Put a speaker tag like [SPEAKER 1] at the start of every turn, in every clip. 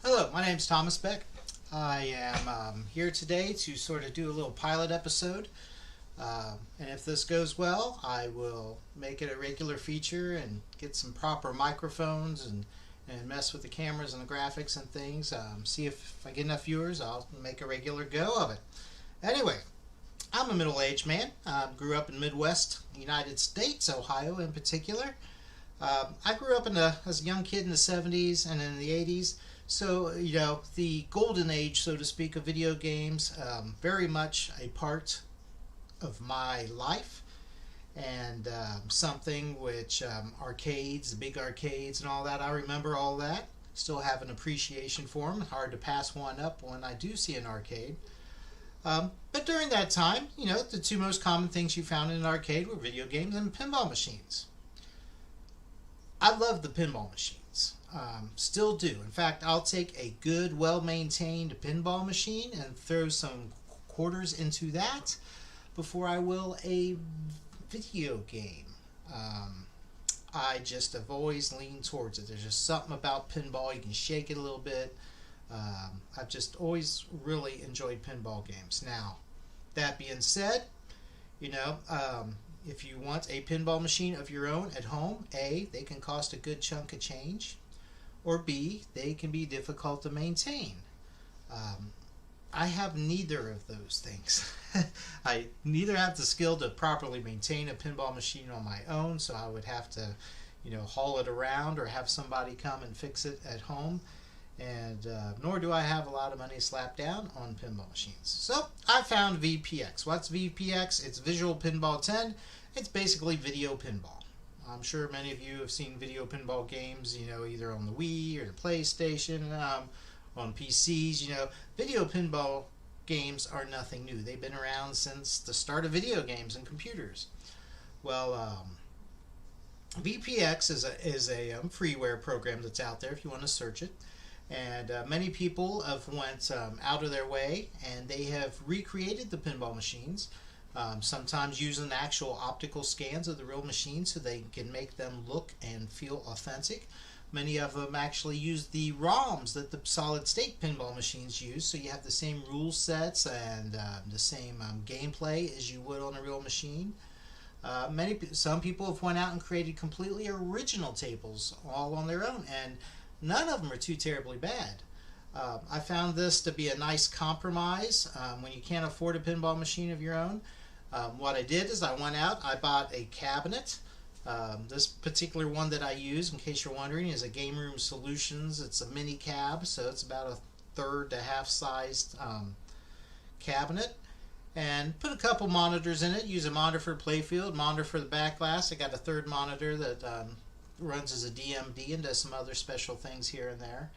[SPEAKER 1] Hello, my name's Thomas Beck. I am here today to sort of do a little pilot episode. And if this goes well, I will make it a regular feature and get some proper microphones and mess with the cameras and the graphics and things. See if I get enough viewers, I'll make a regular go of it. Anyway, I'm a middle-aged man. Grew up in Midwest United States, Ohio in particular. I grew up as a young kid in the 70s and in the 80s. So, you know, the golden age, so to speak, of video games, very much a part of my life, and something which arcades, the big arcades and all that, I remember all that. Still have an appreciation for them. Hard to pass one up when I do see an arcade. But during that time, you know, the two most common things you found in an arcade were video games and pinball machines. I love the pinball machines. Still do. In fact, I'll take a good, well-maintained pinball machine and throw some quarters into that before I will a video game. I just have always leaned towards it. There's just something about pinball. You can shake it a little bit. I've just always really enjoyed pinball games. Now, that being said, you know, if you want a pinball machine of your own at home, A, they can cost a good chunk of change, or B, they can be difficult to maintain. I have neither of those things. I neither have the skill to properly maintain a pinball machine on my own, so I would have to, you know, haul it around or have somebody come and fix it at home. And nor do I have a lot of money slapped down on pinball machines. So I found VPX. What's VPX? It's Visual Pinball 10. It's basically video pinball. I'm sure many of you have seen video pinball games, you know, either on the Wii or the PlayStation, on PCs. You know, video pinball games are nothing new. They've been around since the start of video games and computers. Well, VPX is a freeware program that's out there if you want to search it. And many people have went out of their way, and they have recreated the pinball machines, sometimes using actual optical scans of the real machines so they can make them look and feel authentic. Many of them actually use the ROMs that the solid-state pinball machines use, so you have the same rule sets and the same gameplay as you would on a real machine. Some people have went out and created completely original tables all on their own, and none of them are too terribly bad. I found this to be a nice compromise when you can't afford a pinball machine of your own. What I did is I went out, I bought a cabinet. This particular one that I use, in case you're wondering, is a Game Room Solutions. It's a mini cab, so it's about a third to half-sized cabinet. And put a couple monitors in it. Use a monitor for playfield, monitor for the back glass. I got a third monitor that runs as a DMD and does some other special things here and there.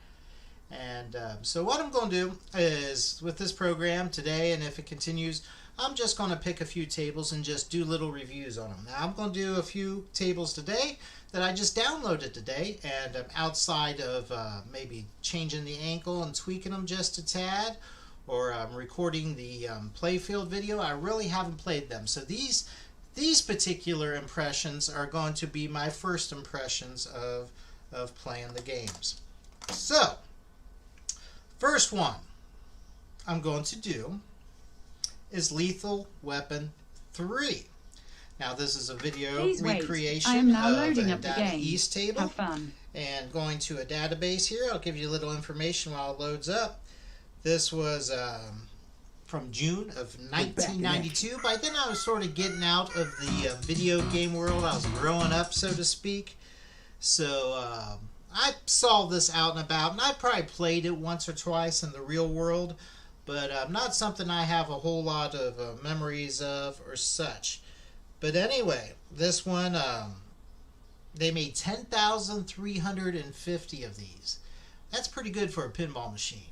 [SPEAKER 1] And so what I'm going to do is, with this program today, and if it continues, I'm just going to pick a few tables and just do little reviews on them. Now I'm going to do a few tables today that I just downloaded today, and outside of maybe changing the ankle and tweaking them just a tad, or recording the playfield video, I really haven't played them. So these particular impressions are going to be my first impressions of playing the games. So, first one I'm going to do is Lethal Weapon 3. Now this is a video recreation of a Data East table.
[SPEAKER 2] Have fun.
[SPEAKER 1] And going to a database here, I'll give you a little information while it loads up. This was from June of 1992. By then I was sort of getting out of the video game world. I was growing up, so to speak. So I saw this out and about, and I probably played it once or twice in the real world, but not something I have a whole lot of memories of or such. But anyway, this one, they made 10,350 of these. That's pretty good for a pinball machine.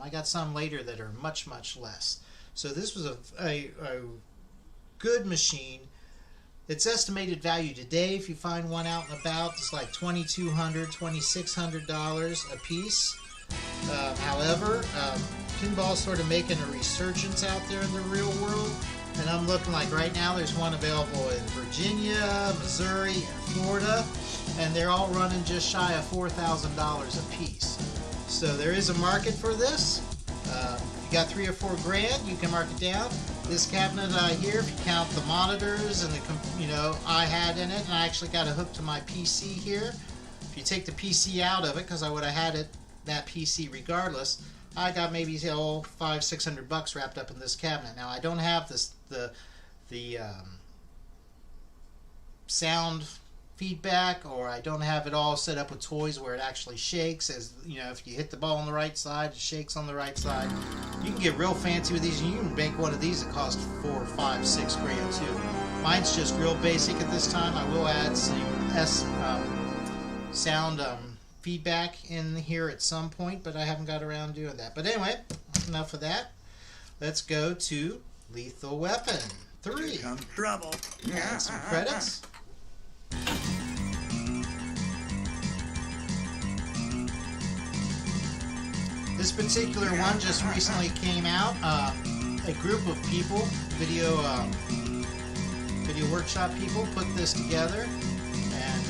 [SPEAKER 1] I got some later that are much, much less. So this was a good machine. Its estimated value today, if you find one out and about, is like $2,200, $2,600 a piece. However, pinball's sort of making a resurgence out there in the real world, and I'm looking like right now there's one available in Virginia, Missouri, and Florida, and they're all running just shy of $4,000 a piece. So there is a market for this. If you got 3 or 4 grand, you can mark it down. This cabinet here, if you count the monitors and the I had in it, and I actually got it hooked to my PC here. If you take the PC out of it, because I would have had that PC regardless, I got maybe $500-600 wrapped up in this cabinet. Now I don't have the sound feedback, or I don't have it all set up with toys where it actually shakes. As you know, if you hit the ball on the right side, it shakes on the right side. You can get real fancy with these, and you can make one of these that cost $4, $5, $6 grand too. Mine's just real basic at this time. I will add some sound feedback in here at some point, but I haven't got around doing that. But anyway, enough of that. Let's go to Lethal Weapon 3.
[SPEAKER 2] Here comes trouble.
[SPEAKER 1] Add some credits. This particular one just recently came out. A group of people, video workshop people, put this together, and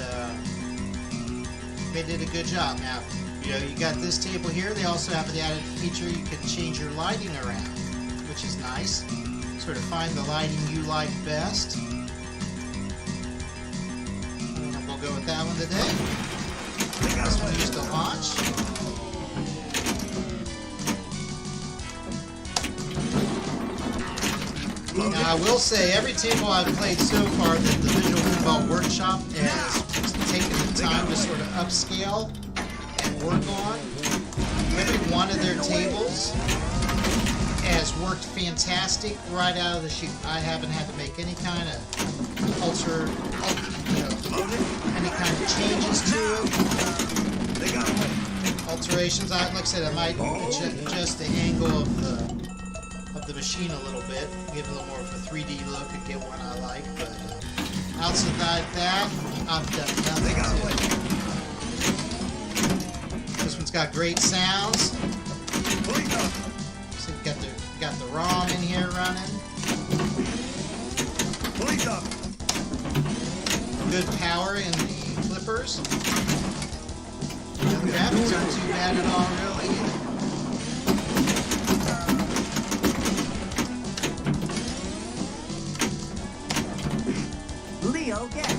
[SPEAKER 1] they did a good job. Now, you got this table here. They also have the added feature you can change your lighting around, which is nice. Sort of find the lighting you like best. And we'll go with that one today. This one used to launch. Now I will say, every table I've played so far that the Visual Pinball Workshop has taken the time to sort of upscale and work on, every one of their tables has worked fantastic right out of the chute. I haven't had to make any kind of any kind of changes to it. Alterations. Like I said, I might adjust the angle of the machine a little bit, give it a little more of a 3D look and get one I like. But outside that, I've done nothing to it. This one's got great sounds. So you've got the ROM in here running. Good power in the flippers. The graphics aren't too bad at all, really, either.
[SPEAKER 2] Leo, get it.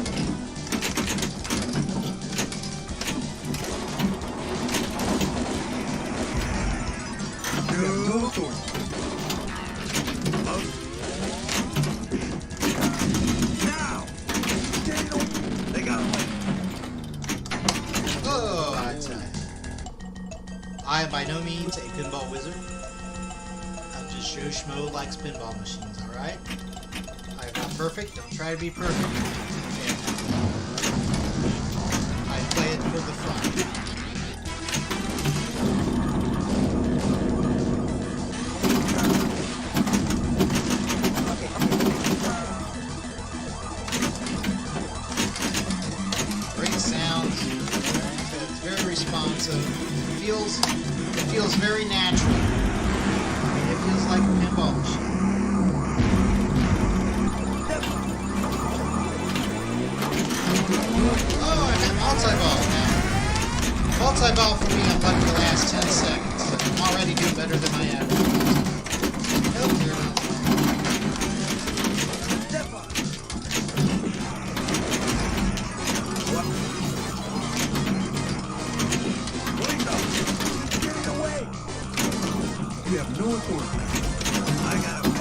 [SPEAKER 2] Go towards it. Now! They got away.
[SPEAKER 1] Oh, I tell you. I am by no means a pinball wizard. I'm just Joe Schmo likes pinball machines, alright? I am not perfect, don't try to be perfect. I play it for the fun. Great sounds, it's very responsive. It feels very natural. It feels like a pinball machine. Oh, I got multi-ball now. Multi-ball for me, I'm lucky the last 10 seconds. I'm already doing better than I ever. Oh, dear.
[SPEAKER 2] You have no authority. I got it.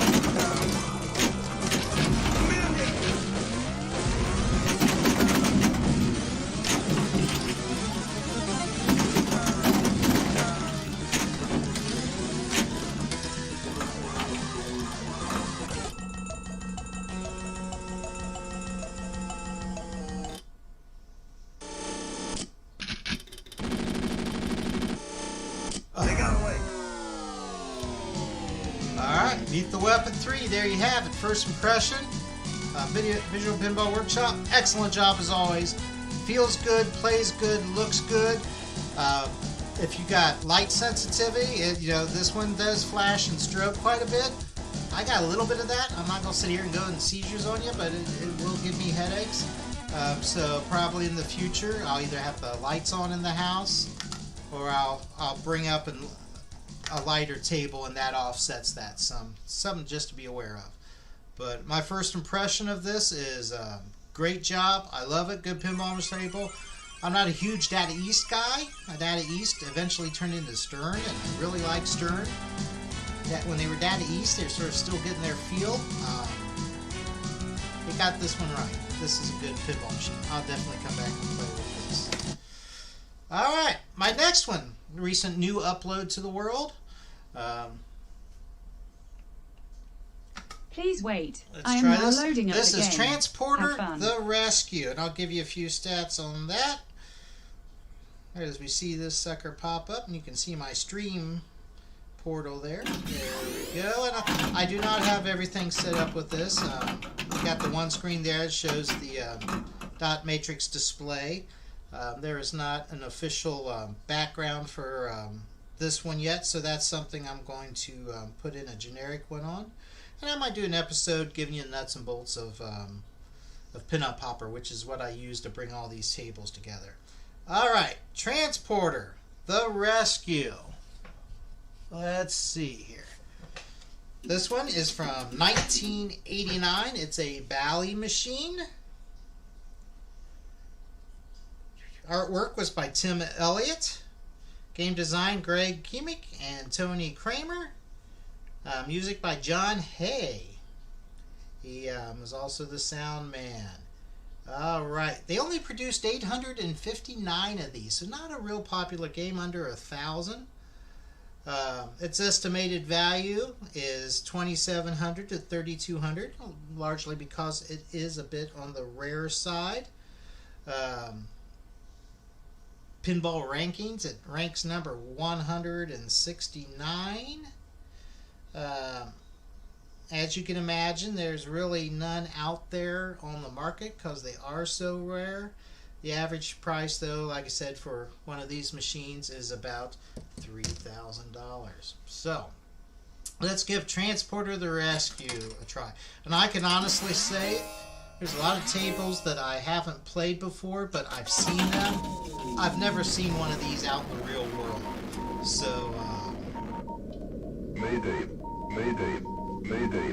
[SPEAKER 2] They got away.
[SPEAKER 1] Alright, Lethal Weapon 3, there you have it. First impression. Visual Pinball Workshop, excellent job as always. Feels good, plays good, looks good. If you got light sensitivity, this one does flash and strobe quite a bit. I got a little bit of that. I'm not going to sit here and go in seizures on you, but it will give me headaches. So probably in the future, I'll either have the lights on in the house, or I'll bring up a lighter table and that offsets that something just to be aware of. But my first impression of this is great job. I love it. Good pinball table. I'm not a huge Data East guy. Data East eventually turned into Stern, and I really like Stern. When they were Data East, they were sort of still getting their feel. They got this one right. This is a good pinball machine. I'll definitely come back and play with this. Alright, my next one. Recent new upload to the world.
[SPEAKER 3] Please wait.
[SPEAKER 1] I am now loading up the game. This is Transporter the Rescue, and I'll give you a few stats on that. As we see this sucker pop up, and you can see my stream portal there. There we go. And I do not have everything set up with this. We got the one screen there that shows the dot matrix display. There is not an official background for this one yet, so that's something I'm going to put in a generic one on. And I might do an episode giving you the nuts and bolts of Pinup Hopper, which is what I use to bring all these tables together. Alright, Transporter the Rescue. Let's see here. This one is from 1989. It's a Bally machine. Artwork was by Tim Elliott. Game design Greg Kiemick and Tony Kramer. Music by John Hay. He was also the sound man. Alright, they only produced 859 of these, so not a real popular game, under 1,000. Its estimated value is $2,700 to $3,200, largely because it is a bit on the rare side. Pinball rankings, it ranks number 169. As you can imagine, there's really none out there on the market because they are so rare. The average price, though, like I said, for one of these machines is about $3,000. So, let's give Transporter the Rescue a try. And I can honestly say, there's a lot of tables that I haven't played before, but I've seen them. I've never seen one of these out in the real world. So,
[SPEAKER 2] Mayday, Mayday, Mayday,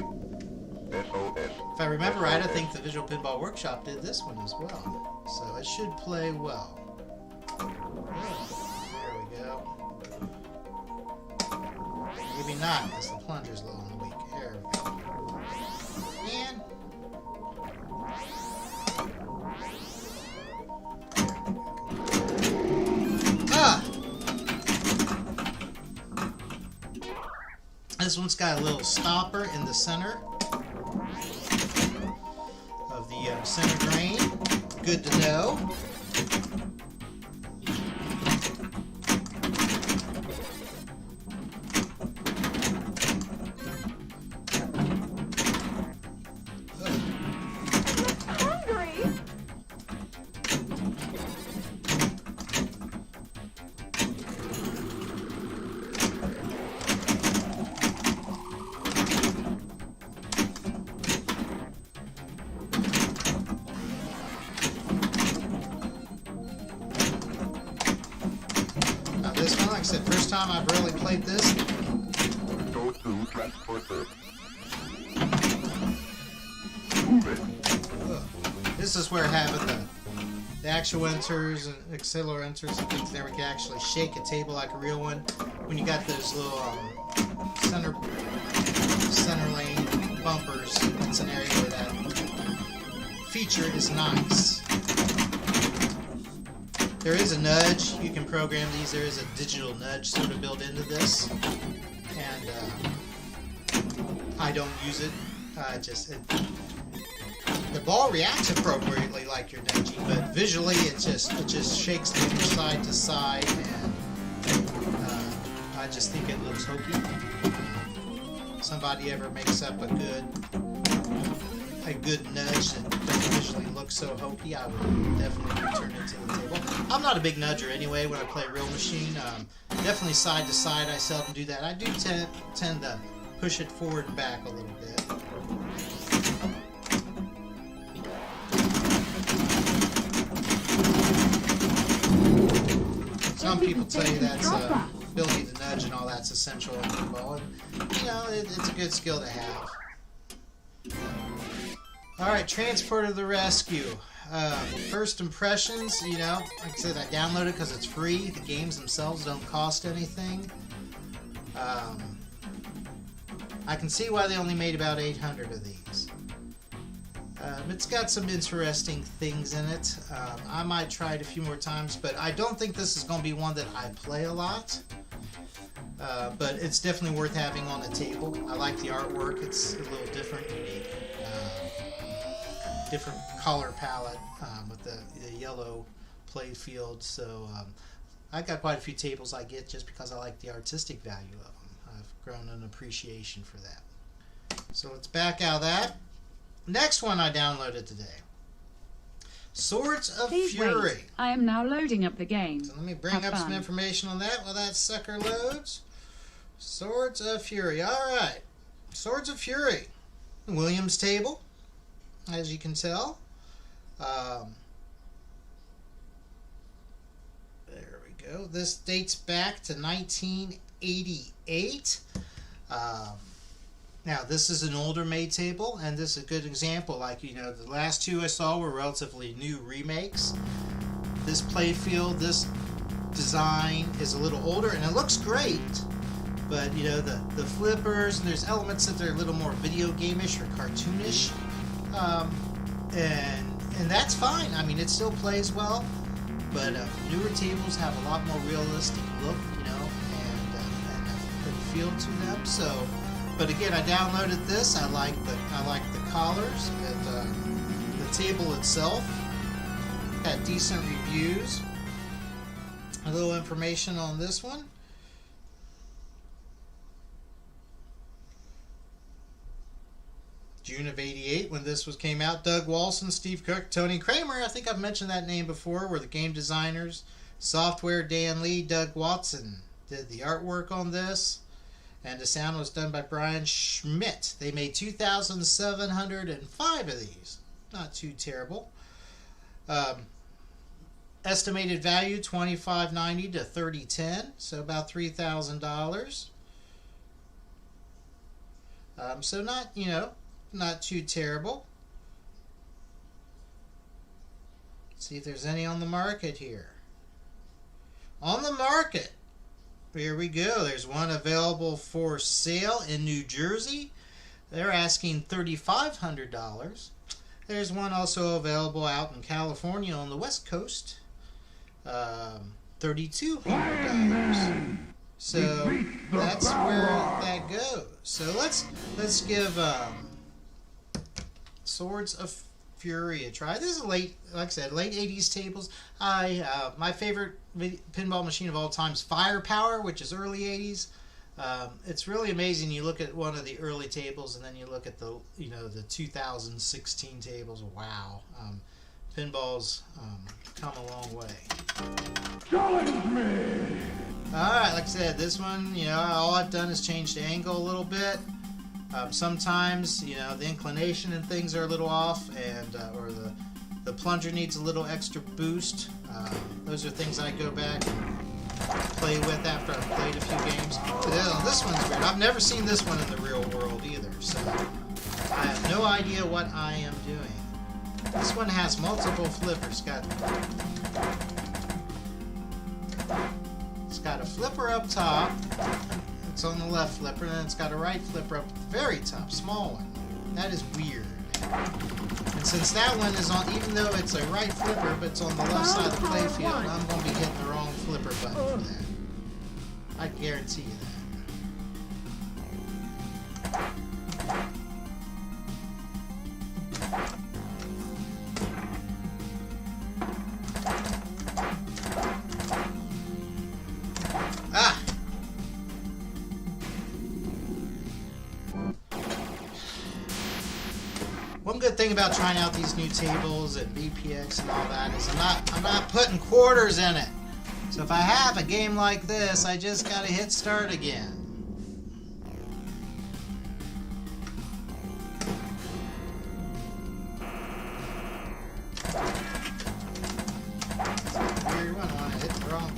[SPEAKER 2] SOS.
[SPEAKER 1] If I remember right, I think the Visual Pinball Workshop did this one as well. So it should play well. There we go. Maybe not, because the plunger's low on the weak. There we go. And this one's got a little stopper in the center of the center drain. Good to know. This one, like I said, first time I've really played this.
[SPEAKER 2] Go to Transporter. Move it.
[SPEAKER 1] This is where having the actuators and accelerators and things there, we can actually shake a table like a real one. When you got those little center lane bumpers, that's an area where that feature is nice. There is a nudge. You can program these. There is a digital nudge sort of built into this, and I don't use it. The ball reacts appropriately like you're nudging, but visually it just shakes them from side to side, and I just think it looks hokey. Somebody ever makes up a good nudge that doesn't visually look so hokey, I would definitely return it to the table. I'm not a big nudger anyway when I play real machine. Definitely side to side, I seldom do that. I do tend to push it forward and back a little bit. So some people tell you that's ability to nudge and all that's essential in pinball, and you know it's a good skill to have. All right, Transport of the Rescue. First impressions, you know, like I said, I downloaded because it's free. The games themselves don't cost anything. I can see why they only made about 800 of these. It's got some interesting things in it. I might try it a few more times, but I don't think this is going to be one that I play a lot. But it's definitely worth having on the table. I like the artwork. It's a little different, unique. Different color palette with the yellow play field. So I got quite a few tables I get just because I like the artistic value of them. I've grown an appreciation for that. So let's back out of that. Next one I downloaded today. Swords of
[SPEAKER 3] Please
[SPEAKER 1] Fury.
[SPEAKER 3] wait. I am now loading up the game.
[SPEAKER 1] So let me bring up some information on that while that sucker loads. Swords of Fury. Alright. Swords of Fury. Williams table, as you can tell. There we go. This dates back to 1988. Now, this is an older made table, and this is a good example. Like, you know, the last two I saw were relatively new remakes. This playfield, this design is a little older, and it looks great. But, you know, the flippers, and there's elements that are a little more video game-ish or cartoonish. And that's fine. I mean, it still plays well. But newer tables have a lot more realistic look, you know, and a feel to them. So... But again, I downloaded this. I like the collars and the table itself. Got decent reviews. A little information on this one. June of '88 when this came out. Doug Walson, Steve Cook, Tony Kramer. I think I've mentioned that name before. Were the game designers. Software Dan Lee, Doug Watson did the artwork on this. And the sound was done by Brian Schmidt. They made 2,705 of these. Not too terrible. Estimated value $25.90 to $30.10, so about $3,000. So not, you know, not too terrible. Let's see if there's any on the market here. On the market. Here we go. There's one available for sale in New Jersey. They're asking $3,500. There's one also available out in California on the West Coast. $3,200. So that's where that goes. So let's give Swords of Fury a try. This is late, like I said, late 80s tables. My favorite pinball machine of all time is Firepower, which is early 80s. It's really amazing. You look at one of the early tables, and then you look at the 2016 tables. Wow, pinball's come a long way.
[SPEAKER 2] Challenge me!
[SPEAKER 1] All right, like I said, this one, you know, all I've done is change the angle a little bit. Sometimes, you know, the inclination and things are a little off, and or the plunger needs a little extra boost. Those are things I go back and play with after I've played a few games. This one's weird. I've never seen this one in the real world either, so I have no idea what I am doing. This one has multiple flippers. It's got a flipper up top. It's on the left flipper, and then it's got a right flipper up at the very top, small one. That is weird. And since that one is on, even though it's a right flipper, but it's on the left side of the playfield, I'm going to be hitting the wrong flipper button for that. I guarantee you that. One good thing about trying out these new tables and BPX and all that is I'm not putting quarters in it. So if I have a game like this, I just gotta hit start again. Weird one, I hit the wrong.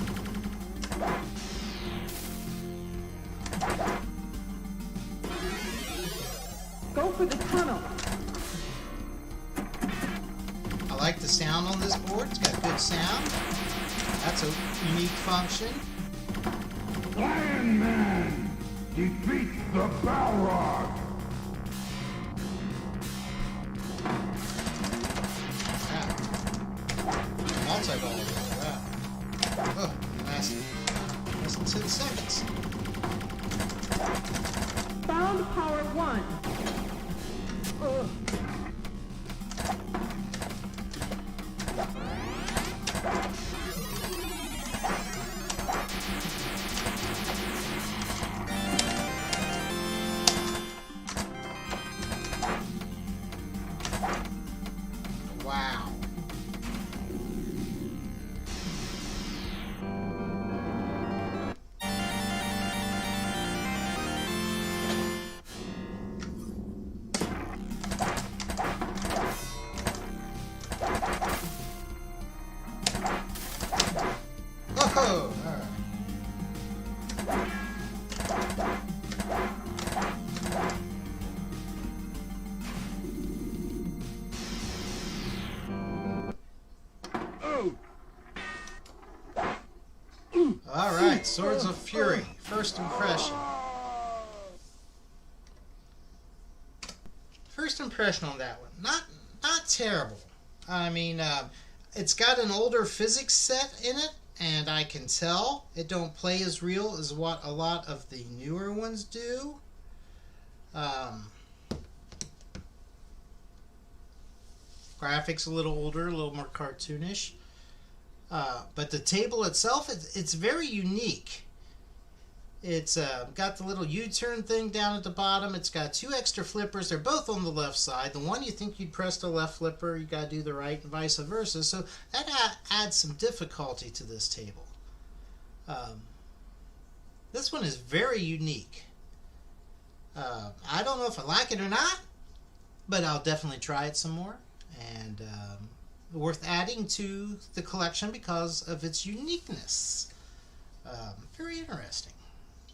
[SPEAKER 4] for the tunnel.
[SPEAKER 1] I like the sound on this board. It's got good sound. That's a unique function.
[SPEAKER 2] Lion Man defeats the Balrog.
[SPEAKER 1] Multi-ball. Wow. Oh, less than 10 seconds.
[SPEAKER 4] Found power 1. Ugh.
[SPEAKER 1] Wow. Oh, all right. All right, Swords of Fury, first impression. First impression on that one, not terrible. I mean, it's got an older physics set in it, and I can tell it don't play as real as what a lot of the newer ones do. Graphics a little older, a little more cartoonish. But the table itself, it's very unique. It's got the little U-turn thing down at the bottom. It's got 2 extra flippers. They're both on the left side. The one you think you'd press the left flipper, you got to do the right and vice versa. So that adds some difficulty to this table. This one is very unique. I don't know if I like it or not, but I'll definitely try it some more. And worth adding to the collection because of its uniqueness. Very interesting.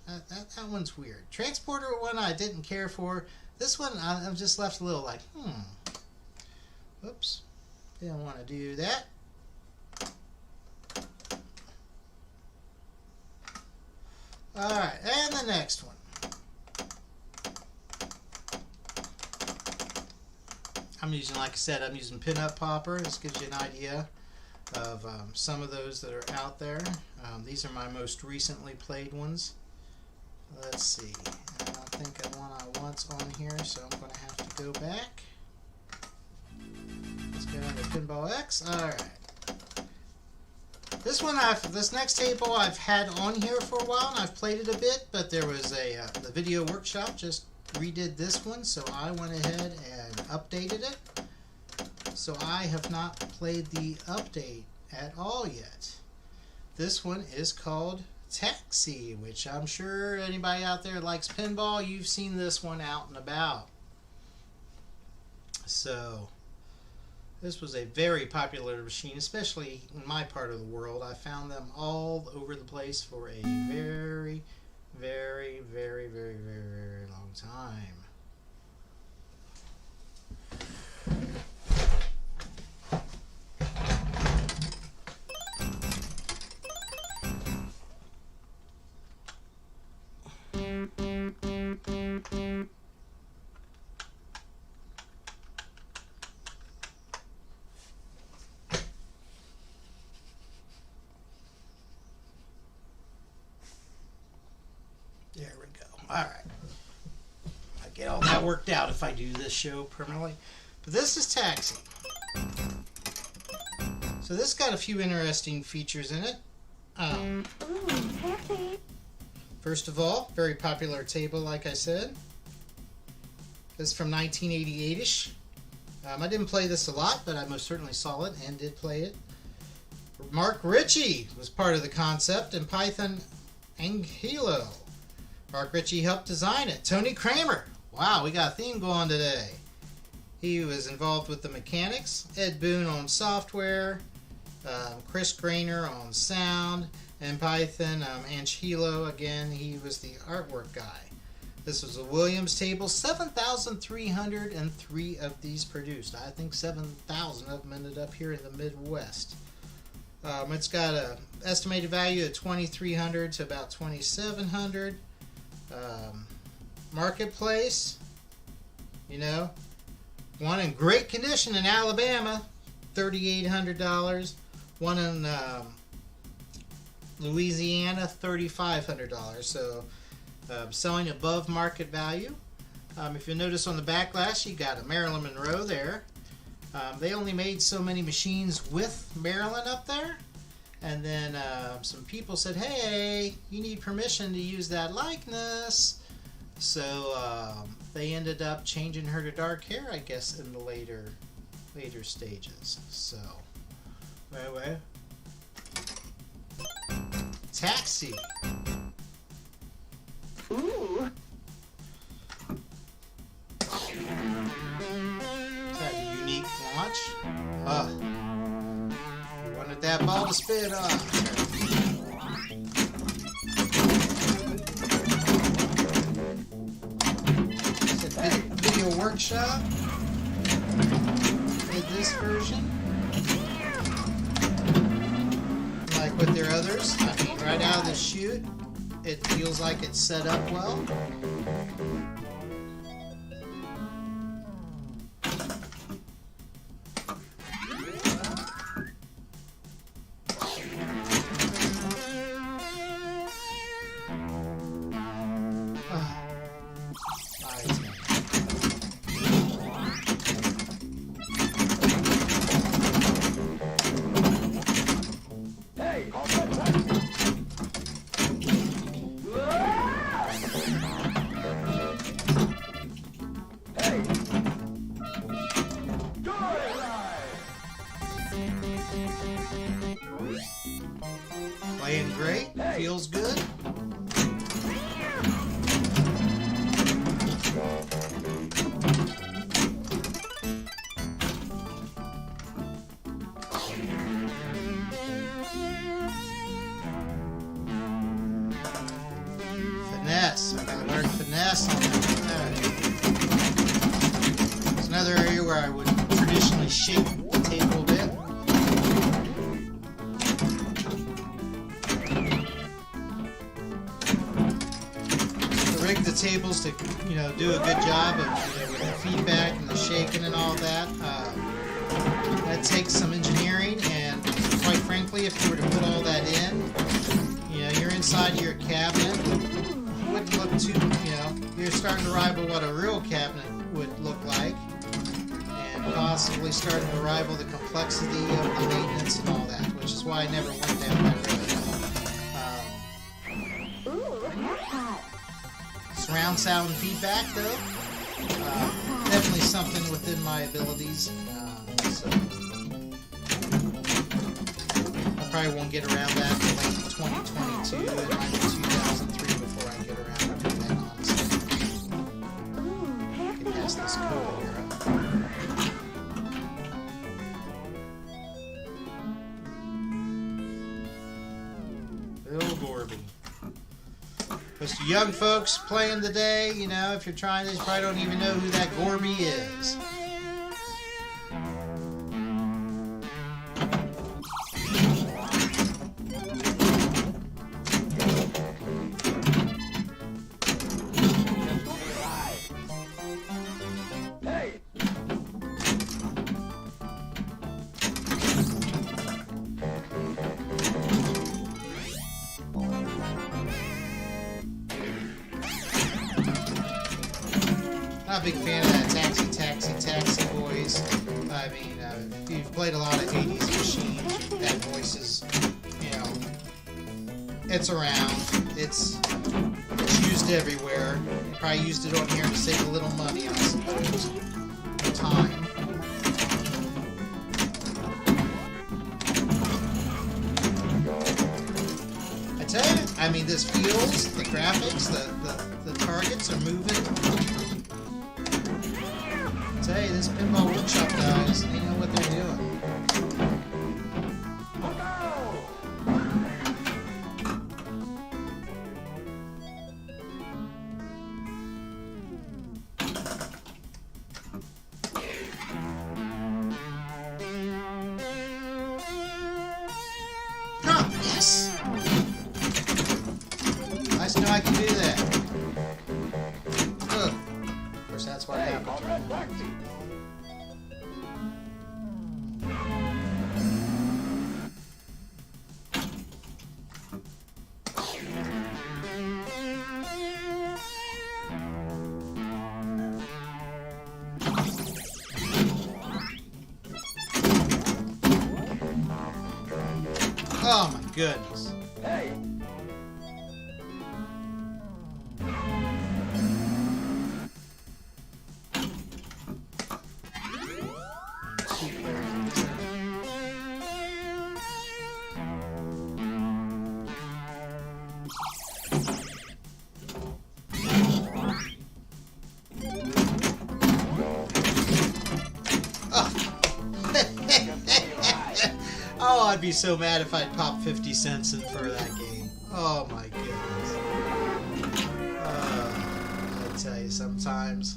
[SPEAKER 1] That one's weird. Transporter one I didn't care for. This one I'm just left a little like, Whoops. Didn't want to do that. Alright, and the next one. I'm using, like I said, I'm using Pinup Popper. This gives you an idea of some of those that are out there. These are my most recently played ones. Let's see. I don't think I want to once on here, so I'm going to have to go back. Let's go into Pinball X. Alright. This next table I've had on here for a while, and I've played it a bit, but there was the Video Workshop just redid this one, so I went ahead and updated it. So I have not played the update at all yet. This one is called Taxi, which I'm sure anybody out there likes pinball, you've seen this one out and about. So this was a very popular machine, especially in my part of the world. I found them all over the place for a very, very, very, very, very, very long time. There we go. All right. I get all that worked out if I do this show permanently. But this is Taxi. So this got a few interesting features in it. First of all, very popular table, like I said. This is from 1988-ish. I didn't play this a lot, but I most certainly saw it and did play it. Mark Ritchie was part of the concept, and Python Angelo. Mark Ritchie helped design it. Tony Kramer. Wow, we got a theme going today. He was involved with the mechanics. Ed Boon on software. Chris Grainer on sound. And Python Angelo, again, he was the artwork guy. This was a Williams table. 7,303 of these produced. I think 7,000 of them ended up here in the Midwest. It's got a estimated value of 2,300 to about 2,700. Marketplace, you know, one in great condition in Alabama, $3,800. One in Louisiana, $3,500. So selling above market value. If you notice on the backlash, you got a Marilyn Monroe there. They only made so many machines with Marilyn up there. And then some people said, hey, you need permission to use that likeness. So they ended up changing her to dark hair, I guess, in the later stages. So, wait. Taxi.
[SPEAKER 4] Ooh.
[SPEAKER 1] It's had a unique launch. You wanted that ball to spit off. Video Workshop did this version. Like with their others, I mean, right out of the chute, it feels like it's set up well. Playing great, feels good. Finesse, I gotta learn finesse on that. It's another area where I would traditionally shake the table a bit. Rig the tables to, you know, do a good job of, you know, with the feedback and the shaking and all that. That takes some engineering, and quite frankly, if you were to put all that in, you know, you're inside of your cabinet, it wouldn't look too, you know, you're starting to rival what a real cabinet would look like, and possibly starting to rival the complexity of the maintenance and all that, which is why I never went down that road. Surround sound and feedback, though, definitely something within my abilities. So I probably won't get around that until late 2022 and might be 2003 before I get around to doing that, honestly. Get past this COVID era. Bill Gorby. Just young folks playing today, you know, if you're trying this, you probably don't even know who that Gorby is. Not a big fan of that taxi voice. I mean, if you've played a lot of 80s machines, that voice is, you know, it's around. It's used everywhere. Probably used it on here to save a little money, I suppose. Time. I tell you, I mean, this feels, the graphics, the targets are moving. Hey, this Pinball Workshop guys, they know what they're doing. goodness.
[SPEAKER 5] Hey!
[SPEAKER 1] Oh, I'd be so mad if I'd pop 50 cents in for that game. Oh my goodness. I tell you, sometimes.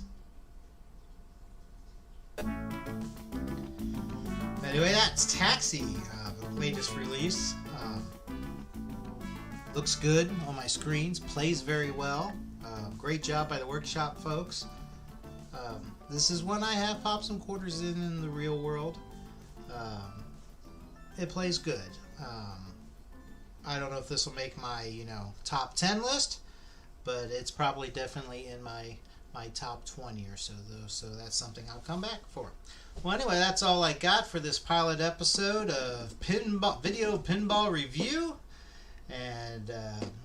[SPEAKER 1] Anyway, that's Taxi, the latest release. Looks good on my screens, plays very well. Great job by the workshop folks. This is one I have popped some quarters in the real world. It plays good. I don't know if this will make my, top 10 list, but it's probably definitely in my top 20 or so, though, so that's something I'll come back for. Well, anyway, that's all I got for this pilot episode of Video Pinball Review, and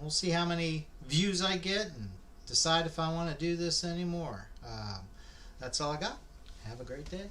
[SPEAKER 1] we'll see how many views I get and decide if I want to do this anymore. That's all I got. Have a great day.